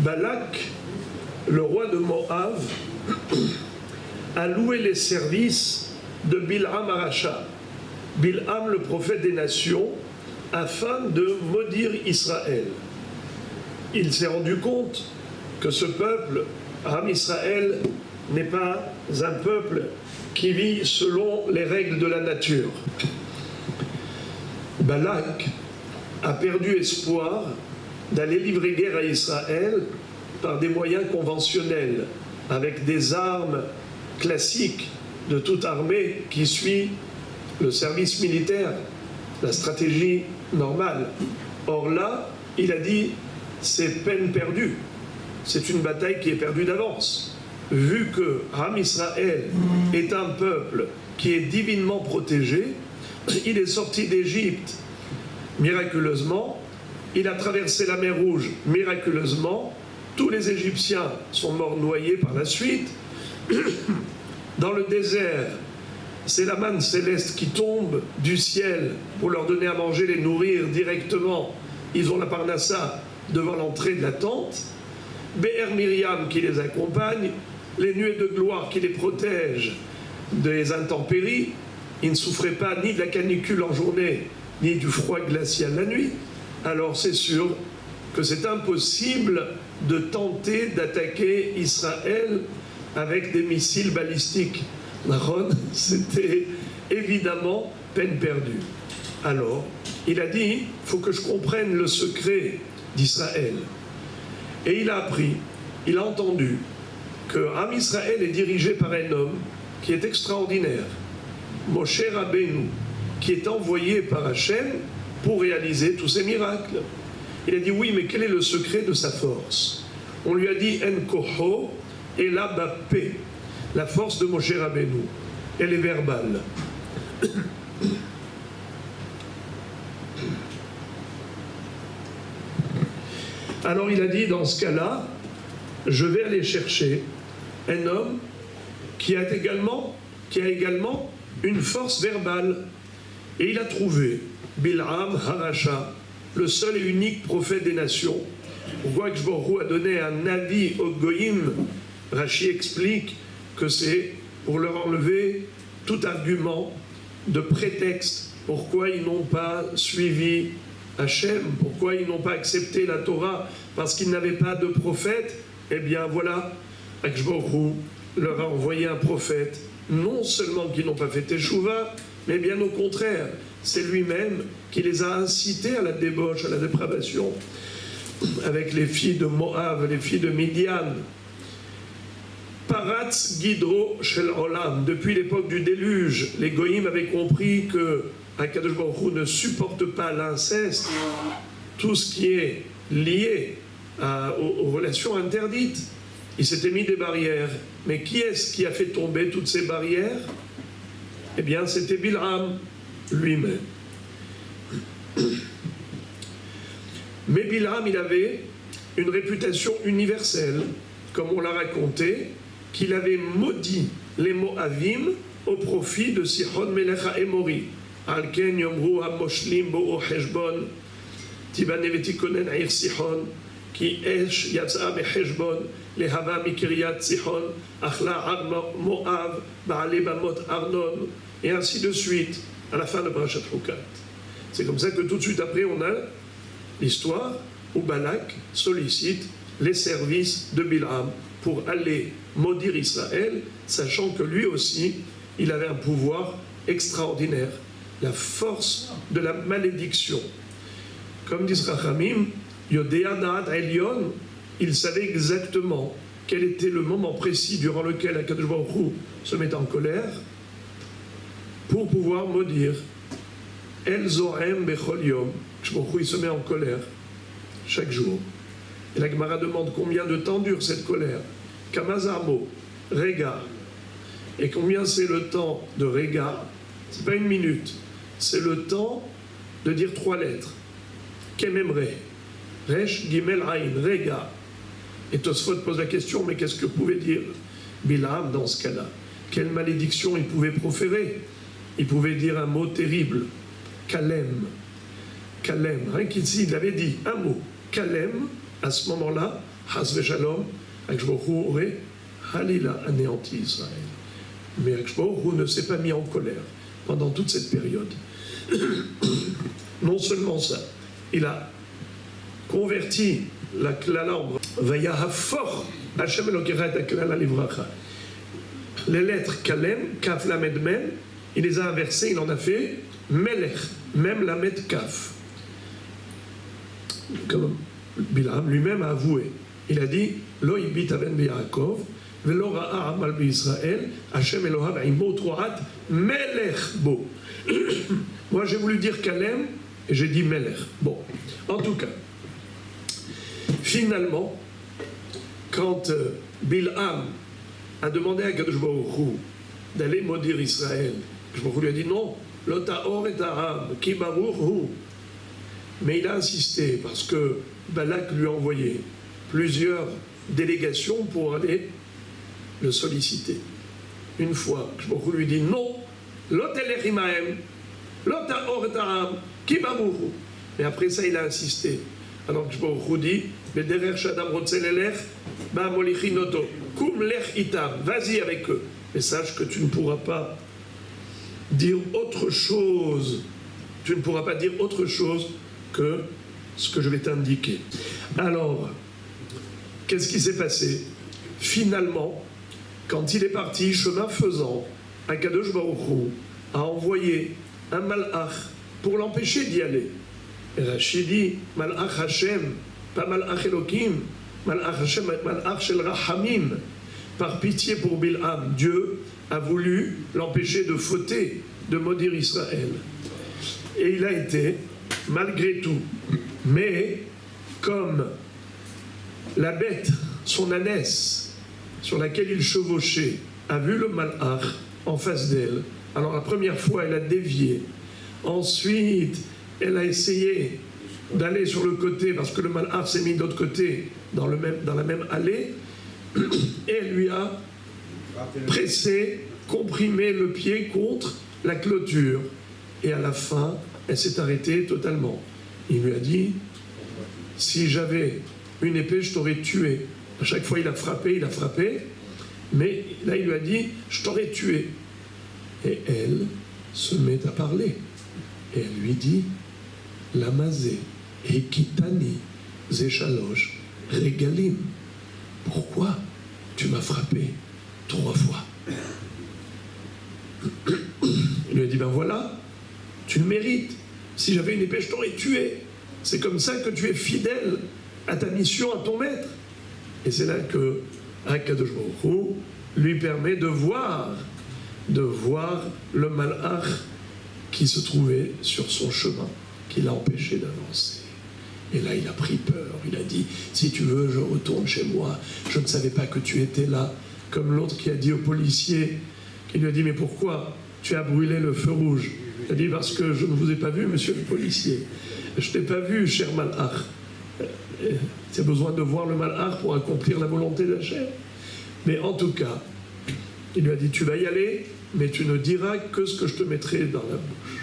Balak, le roi de Moab, a loué les services de Bilham Aracha, Bilham le prophète des nations, afin de maudire Israël. Il s'est rendu compte que ce peuple, Am Israël, n'est pas un peuple qui vit selon les règles de la nature. Balak a perdu espoir d'aller livrer guerre à Israël par des moyens conventionnels, avec des armes classiques de toute armée qui suit le service militaire, la stratégie normale. Or là, il a dit, c'est peine perdue. C'est une bataille qui est perdue d'avance. Vu que Am Israël est un peuple qui est divinement protégé, il est sorti d'Égypte miraculeusement, il a traversé la mer Rouge miraculeusement, tous les Égyptiens sont morts noyés par la suite. Dans le désert, c'est la manne céleste qui tombe du ciel pour leur donner à manger, les nourrir directement. Ils ont la parnassa devant l'entrée de la tente. Be'er Miriam qui les accompagne, les nuées de gloire qui les protègent des intempéries. Ils ne souffraient pas ni de la canicule en journée, ni du froid glacial la nuit. Alors c'est sûr que c'est impossible de tenter d'attaquer Israël avec des missiles balistiques. C'était évidemment peine perdue. Alors, il a dit, il faut que je comprenne le secret d'Israël. Et il a appris, il a entendu que Am Israël est dirigé par un homme qui est extraordinaire, Moshe Rabbeinu, qui est envoyé par Hachem pour réaliser tous ces miracles. Il a dit, oui, mais quel est le secret de sa force? On lui a dit, En Koho et la Bapé. La force de Moshe Rabbeinu, elle est verbale. Alors il a dit, dans ce cas-là, je vais aller chercher un homme qui a également une force verbale. Et il a trouvé Bilham Haracha, le seul et unique prophète des nations. Pourquoi que Baruch Hu a donné un avis au Goïm? Rashi explique que c'est pour leur enlever tout argument de prétexte. Pourquoi ils n'ont pas suivi Hachem? Pourquoi ils n'ont pas accepté la Torah? Parce qu'ils n'avaient pas de prophète. Eh bien voilà, Akadosh Baruch Hu leur a envoyé un prophète. Non seulement qu'ils n'ont pas fait Teshuvah, mais bien au contraire, c'est lui-même qui les a incités à la débauche, à la dépravation, avec les filles de Moab, les filles de Midian. Paratz Gidro Shel Olam, depuis l'époque du déluge, les Goïm avaient compris que Akadosh Baruch Hu ne supporte pas l'inceste, tout ce qui est lié aux relations interdites. Il s'était mis des barrières. Mais qui est-ce qui a fait tomber toutes ces barrières? Eh bien, c'était Bilham lui-même. Mais Bilham, il avait une réputation universelle, comme on l'a raconté, qu'il avait maudit les Moavim au profit de Sihon Melech HaEmori. Alken Yomru HaMoshlim Bo'o Heshbon Tibane Vetikonen Air Sihon Ki Esh Yatsa Beheshbon Lehava Mikiryat Sihon Achla Ad Moav Baale Bamot Arnon, et ainsi de suite à la fin de Parashat Hukat. C'est comme ça que tout de suite après on a l'histoire où Balak sollicite les services de Bilham pour aller maudire Israël, sachant que lui aussi il avait un pouvoir extraordinaire, la force de la malédiction. Comme dit Rachamim, Yodea Da'at Elyon, il savait exactement quel était le moment précis durant lequel Akadosh Baruch Hu se met en colère pour pouvoir maudire. El Zohem Bechol Yom, Akadosh Baruch Hu il se met en colère chaque jour. Et la Gemara demande combien de temps dure cette colère. Kamazamo, Rega. Et combien c'est le temps de Rega? C'est pas une minute, c'est le temps de dire 3 lettres. Kememre, Resh, Gimel, Aïn, Rega. Et Tosfot pose la question, mais qu'est-ce que pouvait dire Bilham dans ce cas-là? Quelle malédiction il pouvait proférer? Il pouvait dire un mot terrible, Kalem. Kalem, rien qu'ici, il avait dit un mot, Kalem, à ce moment-là, Chas v'Shalom, Akadosh Baruch Hu aurait Halila anéanti Israël. Mais Akadosh Baruch Hu ne s'est pas mis en colère pendant toute cette période. Non seulement ça, il a converti la klala en Vayahafor Hashem Elokecha et klala livracha. Les lettres Kalem, Kaf, Lamed, Mem, il les a inversées, il en a fait Melech, même Lamed, Kaf. Comme Bilam lui-même a avoué, il a dit Lo ibit aven bi'Yaakov, velo ra'a amal bi'Israël, Hashem Elohav imo troat Melech bo. Moi j'ai voulu dire Kalem et j'ai dit Melech. Bon, en tout cas, finalement, quand Bilham a demandé à Kadosh Baruch Hu d'aller maudire Israël, Kadosh Baruch Hu lui a dit non, lo ta'or et ta'am, ki baruch hu. Mais il a insisté parce que Balak lui a envoyé plusieurs délégations pour aller le solliciter. Une fois, Kadosh Baruch Hu lui dit non, lo telech imahem, lo ta'or et ta'am, ki baruch hu. Mais après ça, il a insisté. Alors Kadosh Baruch Hu dit Bederer shadam rotze lelech, ba molichinoto. Koum lech itam, vas-y avec eux. Mais sache que tu ne pourras pas dire autre chose. Tu ne pourras pas dire autre chose que ce que je vais t'indiquer. Alors, qu'est-ce qui s'est passé? Finalement, quand il est parti, chemin faisant, Akadosh Baruch Hu a envoyé un malach pour l'empêcher d'y aller. Et Rachid dit, malach Hashem, pas malach Elohim, malach Hashem, malach shel Rahamim. Par pitié pour Bilham, Dieu a voulu l'empêcher de fauter, de maudire Israël. Et il a été, malgré tout. Mais, comme la bête, son ânesse, sur laquelle il chevauchait, a vu le malach en face d'elle, alors la première fois, elle a dévié. Ensuite, elle a essayé d'aller sur le côté, parce que le malach s'est mis de l'autre côté, dans la même allée, et elle lui a pressé, comprimé le pied contre la clôture. Et à la fin, elle s'est arrêtée totalement. Il lui a dit, si j'avais une épée, je t'aurais tué. À chaque fois, il a frappé, mais là, il lui a dit, je t'aurais tué. Et elle se met à parler. Et elle lui dit, Lamazé, Hekitani, Zeshalosh, Regalim. Pourquoi tu m'as frappé 3 fois? Il lui a dit, ben voilà, tu le mérites. Si j'avais une épée, je t'aurais tué. C'est comme ça que tu es fidèle à ta mission, à ton maître. Et c'est là que Akadosh Baruch Hu lui permet de voir le malach qui se trouvait sur son chemin, qui l'a empêché d'avancer. Et là, il a pris peur. Il a dit, si tu veux, je retourne chez moi. Je ne savais pas que tu étais là. Comme l'autre qui a dit au policier, qui lui a dit, mais pourquoi tu as brûlé le feu rouge? Il a dit, parce que je ne vous ai pas vu, monsieur le policier. Je ne t'ai pas vu, cher malach. Tu as besoin de voir le malach pour accomplir la volonté d'Hachem. Mais en tout cas, il lui a dit, tu vas y aller, mais tu ne diras que ce que je te mettrai dans la bouche.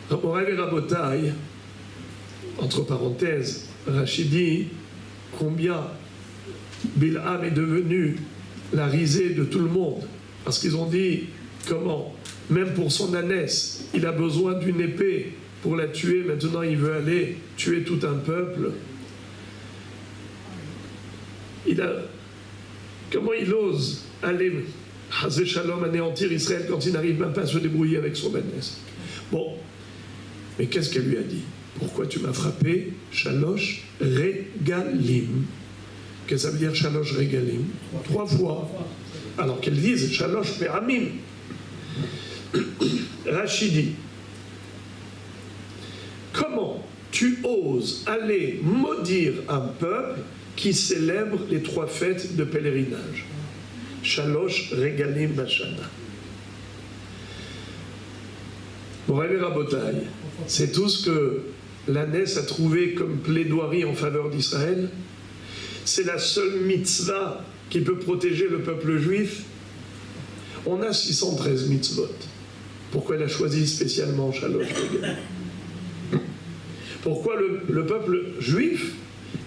Raborai et Rabotai, entre parenthèses, Rachid dit combien Bilham est devenu la risée de tout le monde. Parce qu'ils ont dit, comment, même pour son ânesse, il a besoin d'une épée pour la tuer, maintenant il veut aller tuer tout un peuple. Comment il ose aller, Hazé Shalom, anéantir Israël quand il n'arrive même pas à se débrouiller avec son ânesse? Bon, mais qu'est-ce qu'elle lui a dit? Pourquoi tu m'as frappé? Shalosh Regalim. Qu'est-ce que ça veut dire Shalosh Regalim? 3 fois. Alors qu'elle dise Shalosh Peramim. Rachidi, comment tu oses aller maudire un peuple qui célèbre les 3 fêtes de pèlerinage? Shalosh Regalim Bashana. Morav Rabotai, c'est tout ce que l'ânesse a trouvé comme plaidoirie en faveur d'Israël. C'est la seule mitzvah qui peut protéger le peuple juif. On a 613 mitzvot. Pourquoi elle a choisi spécialement Shalosh Regalim? Pourquoi le peuple juif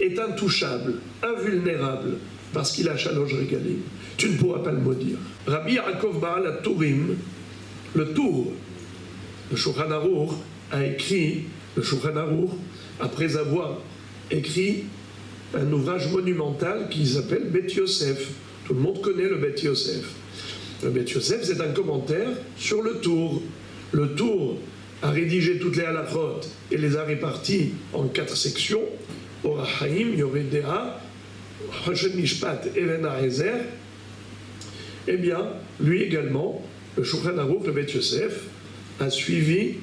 est intouchable, invulnérable, parce qu'il a Shalosh Regalim. Tu ne pourras pas le maudire. Rabbi Yaakov Baal HaTurim, le Tour, le Shulchan Aruch, a écrit, le Shulchan Aruch, après avoir écrit un ouvrage monumental qui s'appelle Bet Yosef. Tout le monde connaît le Bet Yosef. Le Bet Yosef, c'est un commentaire sur le Tour. Le Tour a rédigé toutes les halachot et les a réparties en 4 sections. Orach Chaim, Yoreh De'ah, Choshen Mishpat, Even HaEzer. Eh bien, lui également, le Shulchan Aruch, le Bet Yosef, a suivi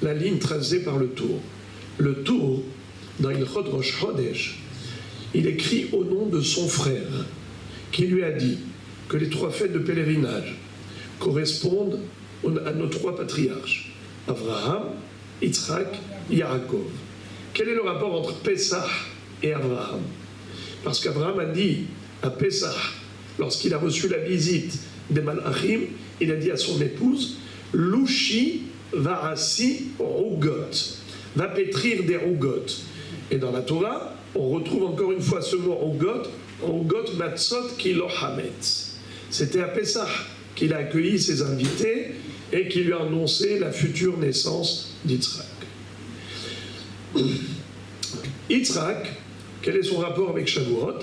la ligne tracée par le Tour. Le Tour, dans Ilchot Rosh Chodesh, il écrit au nom de son frère, qui lui a dit que les 3 fêtes de pèlerinage correspondent à nos 3 patriarches, Abraham, Yitzhak, Yaakov. Quel est le rapport entre Pessah et Abraham? Parce qu'Abraham a dit à Pessah, lorsqu'il a reçu la visite des Malachim, il a dit à son épouse, Louchi varasi rougot, va pétrir des rougot. Et dans la Torah, on retrouve encore une fois ce mot rougot matzot kilo hametz. C'était à Pessah qu'il a accueilli ses invités et qui lui a annoncé la future naissance d'Yitzhak. Yitzhak, quel est son rapport avec Shavuot?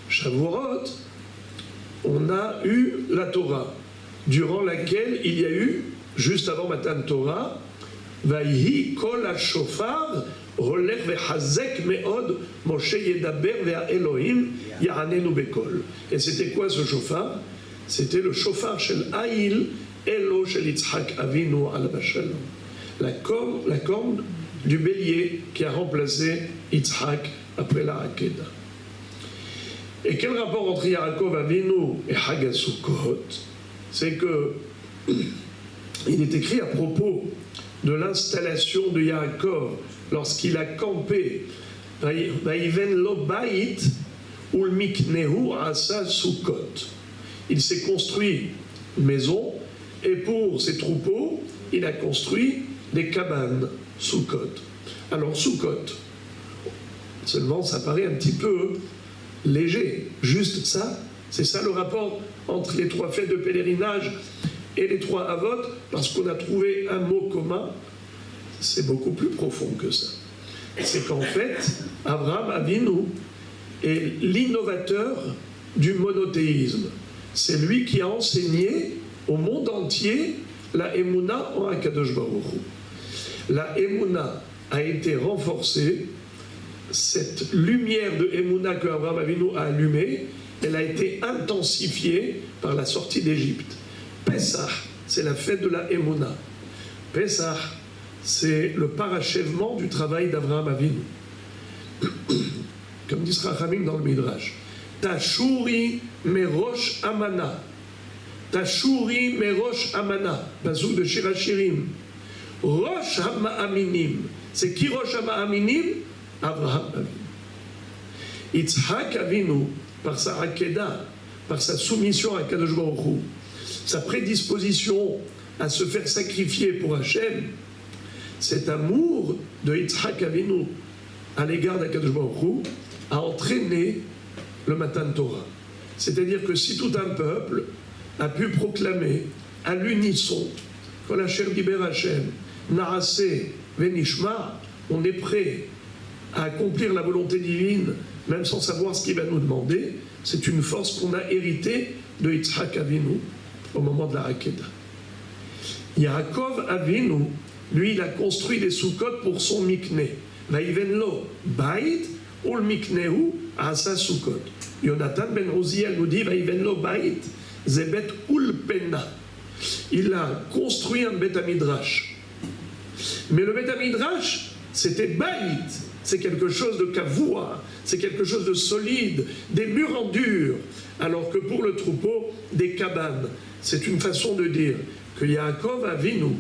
Shavuot, on a eu la Torah, durant laquelle il y a eu, juste avant Matan Torah, Vayhi kol ha-shofar holech vechazek me'od Moshe yedaber ve'Elohim yaranenu bekol. Et c'était quoi ce shofar? C'était le shofar shel Haïl Elo shel Yitzhak Avinu alav shalom. La corne du bélier qui a remplacé Yitzhak après la Hakeda. Et quel rapport entre Yaakov Avinu et Hag HaSukkot? C'est que il est écrit à propos de l'installation de Yaakov lorsqu'il a campé Vaïven lo bait ul miknehu asa Sukkot. Il s'est construit une maison et pour ses troupeaux, il a construit des cabanes Sukkot. Alors Sukkot, seulement ça paraît un petit peu léger, juste ça, c'est ça le rapport entre les 3 fêtes de pèlerinage et les 3 avot, parce qu'on a trouvé un mot commun. C'est beaucoup plus profond que ça. C'est qu'en fait, Abraham Avinu est l'innovateur du monothéisme. C'est lui qui a enseigné au monde entier la Emouna en Akadosh Baruch Hu. La Emouna a été renforcée, cette lumière de Emouna que Abraham Avinu a allumée, elle a été intensifiée par la sortie d'Égypte. Pessah, c'est la fête de la Emouna. Pessah, c'est le parachèvement du travail d'Abraham Avinu. Comme dit Rachamim dans le Midrash, Tashuri merosh amana. Tashuri merosh amana. Bazouk de Shirachirim. Rosh ha'ma'aminim. C'est qui Rosh ha'ma'aminim? Abraham Avinu. Yitzhak Avinu, par sa Hakeda, par sa soumission à Kadosh Baruch Hu, sa prédisposition à se faire sacrifier pour Hachem, cet amour de Yitzhak Avinu à l'égard d'Akadosh Baruch Hu a entraîné le Matan Torah. C'est-à-dire que si tout un peuple a pu proclamer à l'unisson Kol Asher Diber Hachem, Naaseh Venishma, on est prêt à accomplir la volonté divine, même sans savoir ce qu'il va nous demander, c'est une force qu'on a héritée de Yitzhak Avinu au moment de la Hakeda. Yaakov Avinu, lui, il a construit des Sukkot pour son Mikné. Vaïven lo bait ul miknehu asa Sukkot. Yonatan ben Uziel nous dit Vaïven lo bait zebet ul penna. Il a construit un Bet Hamidrash. Mais le Bet Hamidrash, c'était bait. C'est quelque chose de kavoua, c'est quelque chose de solide, des murs en dur. Alors que pour le troupeau, des cabanes. C'est une façon de dire que Yaakov Avinu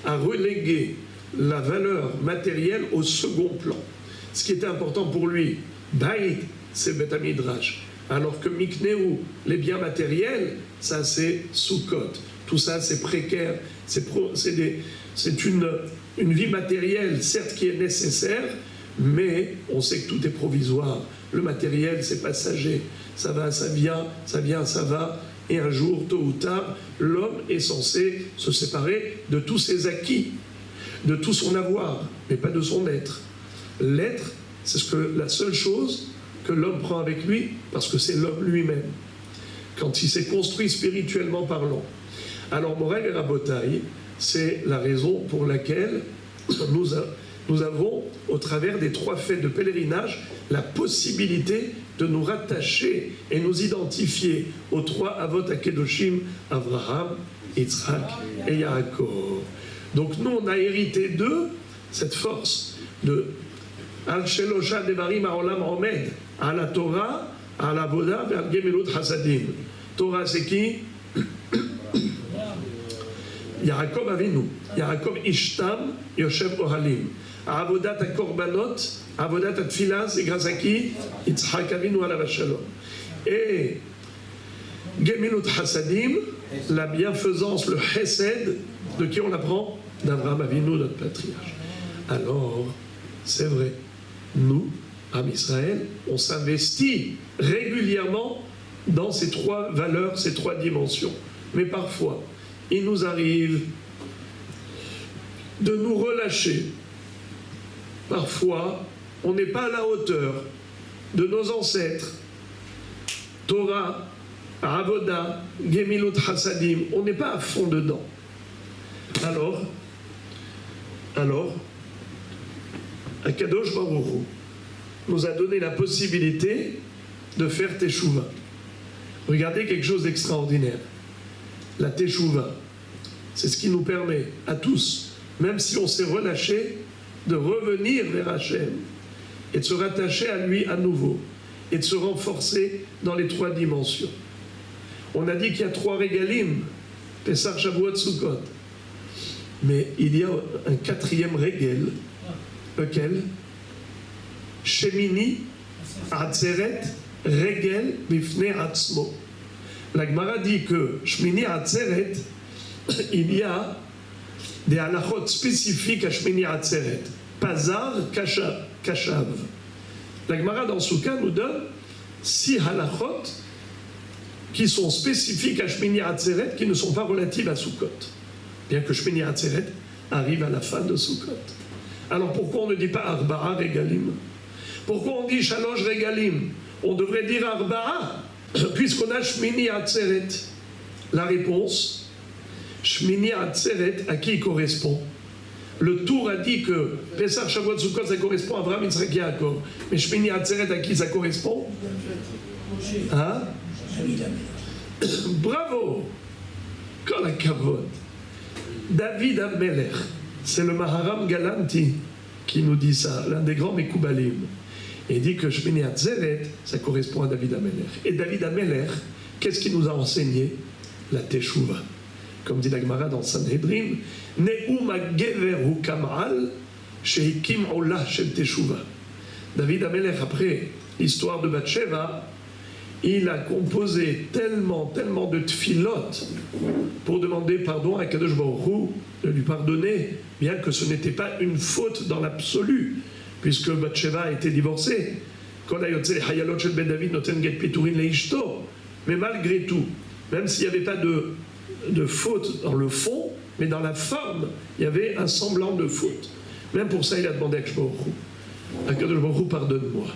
a relégué la valeur matérielle au second plan. Ce qui était important pour lui, Baït, c'est Bet Hamidrash. Alors que Mikneu, les biens matériels, ça c'est Sukkot. Tout ça c'est précaire, c'est une vie matérielle, certes qui est nécessaire, mais on sait que tout est provisoire. Le matériel, c'est passager. Ça va, ça vient, ça vient, ça va. Et un jour, tôt ou tard, l'homme est censé se séparer de tous ses acquis, de tout son avoir, mais pas de son être. L'être, c'est la seule chose que l'homme prend avec lui, parce que c'est l'homme lui-même, quand il s'est construit spirituellement parlant. Alors, Morel et Rabotaï, c'est la raison pour laquelle nous avons, au travers des 3 fêtes de pèlerinage, la possibilité de nous rattacher et nous identifier aux 3 Avot HaKedoshim, Abraham, Yitzhak et Yaakov. Donc nous, on a hérité d'eux cette force de Al Shelosha Devarim Ha'olam Omed, à la Torah, à la Avoda et à Gemilut Hasadim. Torah, c'est qui? Yaakov Avinu, Yaakov Ishtam, Yoshev Ohalim. Avodat HaKorbanot, Avodat HaTfilah, c'est grâce à qui? Yitzhak Avinu alav shalom. Et Gemilut Hasadim, la bienfaisance, le Chesed, de qui on apprend? D'Avraham Avinu, notre patriarche. Alors, c'est vrai, nous, Am Israël, on s'investit régulièrement dans ces 3 valeurs, ces 3 dimensions. Mais parfois, il nous arrive de nous relâcher. Parfois, on n'est pas à la hauteur de nos ancêtres. Torah, Avoda, Gemilut Hasadim, on n'est pas à fond dedans. Alors, Akadosh Baruch Hu nous a donné la possibilité de faire Teshuvah. Regardez quelque chose d'extraordinaire. La Teshuvah, c'est ce qui nous permet à tous, même si on s'est relâché, de revenir vers Hachem et de se rattacher à lui à nouveau et de se renforcer dans les 3 dimensions. On a dit qu'il y a 3 régalim, Pessah, Shavuot, Sukkot. Mais il y a un 4e régel, lequel? Shemini Atzeret Regel Bifnei Atzmo. La Gemara dit que Shemini Atzeret, il y a des halachot spécifiques à Shemini Atzeret. Pazar, Kashav. La Gemara dans Souka nous donne 6 halachot qui sont spécifiques à Shemini Atzeret, qui ne sont pas relatives à Sukkot. Bien que Shemini Atzeret arrive à la fin de Sukkot. Alors pourquoi on ne dit pas Arba'a Regalim? Pourquoi on dit Shalosh Regalim? On devrait dire Arba'a, puisqu'on a Shemini Atzeret. La réponse, Shemini Atzeret, à qui il correspond? Le Tour a dit que Pessah, Shavuot, Sukkot, ça correspond à Abraham, Yitzhak, Yaakov. Mais Shemini Atzeret, à qui ça correspond? Hein? Bravo! Kol hakavod. David Amelech, c'est le Maharam Galanti qui nous dit ça, l'un des grands Mekoubalim. Et il dit que Shemini Atzeret, ça correspond à David Amelech. Et David Amelech, qu'est-ce qu'il nous a enseigné? La Teshuvah. Comme dit la Gemara dans Sanhedrin, Ne'um ha'gever hu kam'al shehikim olah shel Teshuvah. David Amelech, après l'histoire de Bathsheba, il a composé tellement de tfilot pour demander pardon à Kadosh Baruch Hu de lui pardonner, bien que ce n'était pas une faute dans l'absolu, puisque Bathsheba a été divorcée. Mais malgré tout, même s'il n'y avait pas de faute dans le fond, mais dans la forme, il y avait un semblant de faute. Même pour ça, il a demandé à Kadosh Baruch Hu, pardonne-moi.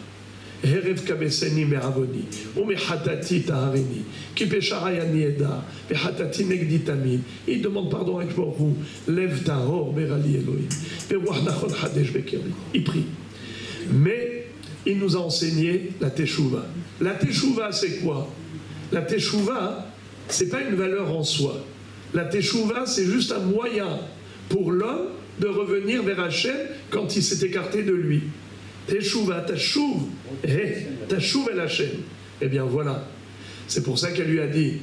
Herev kabeseni me'avoni, ou me'hatati taharini, ki pesharayani eda, me'hatati negdi tamid. Il demande pardon à Kadosh Baruch Hu, lève ta hor, berali Elohim, pe'ruach nachon hadesh bekeri. Il prie. Mais il nous a enseigné la Teshuvah. La Teshuvah, c'est quoi? La Teshuvah, c'est pas une valeur en soi. La Teshuvah, c'est juste un moyen pour l'homme de revenir vers Hachem quand il s'est écarté de lui. Teshuvah, Tashuv, Tashuv el Hachem. Eh bien voilà, c'est pour ça qu'elle lui a dit,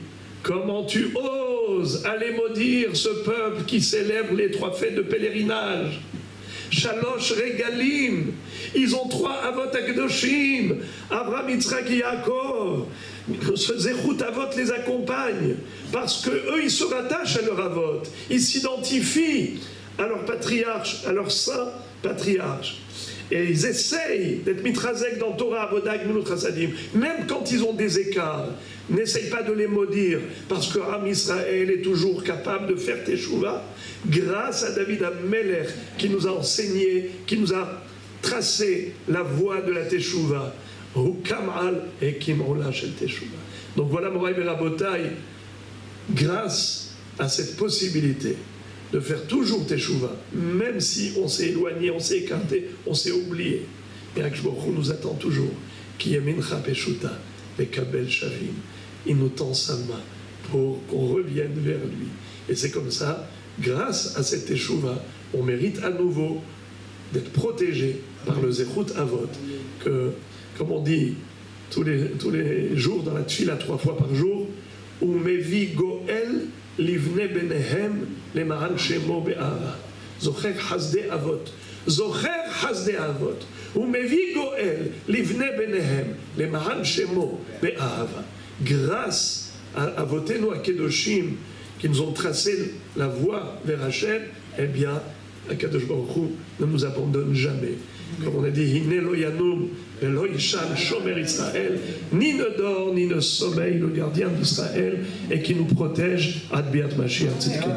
comment tu oses aller maudire ce peuple qui célèbre les 3 fêtes de pèlerinage? Shalosh Regalim, ils ont 3 Avot HaKedoshim, Abraham, Yitzhak et Yaakov. Zechut Avot les accompagne, parce qu'eux, ils se rattachent à leur Avot, ils s'identifient à leur patriarche, à leur saint patriarche. Et ils essayent d'être mitrazek dans Torah, Avodah, Gmilut Chasadim. Même quand ils ont des écarts, n'essaye pas de les maudire, parce que Am Israël est toujours capable de faire Teshuvah, grâce à David Amelech, qui nous a enseigné, qui nous a tracé la voie de la Teshuvah. Donc voilà, Moraï Berabotai, grâce à cette possibilité de faire toujours Teshuvah, même si on s'est éloigné, on s'est écarté, on s'est oublié. Et Akadosh Baruch Hu nous attend toujours. Ki yemincha peshuta, vekabel shavim. Il nous tend sa main pour qu'on revienne vers lui. Et c'est comme ça, grâce à cette Teshuvah, on mérite à nouveau d'être protégé par le Zechut Avot, que, comme on dit tous les jours dans la Tfila 3 fois par jour, Umevi Goel livne benehem le maran shemo be'ara. Zocher hasde avot. Zocher hasde avot. Umevi Goel livne benehem le maran shemo be'ara. Grâce à Avotenu Akedoshim qui nous ont tracé la voie vers Hachem, eh bien, Akadosh Baruch Hu ne nous abandonne jamais. Comme on a dit, Hine lo yanum velo yishan shomer Israël, ni ne dort ni ne sommeille le gardien d'Israël, et qui nous protège ad biat Mashiach tzidkenu.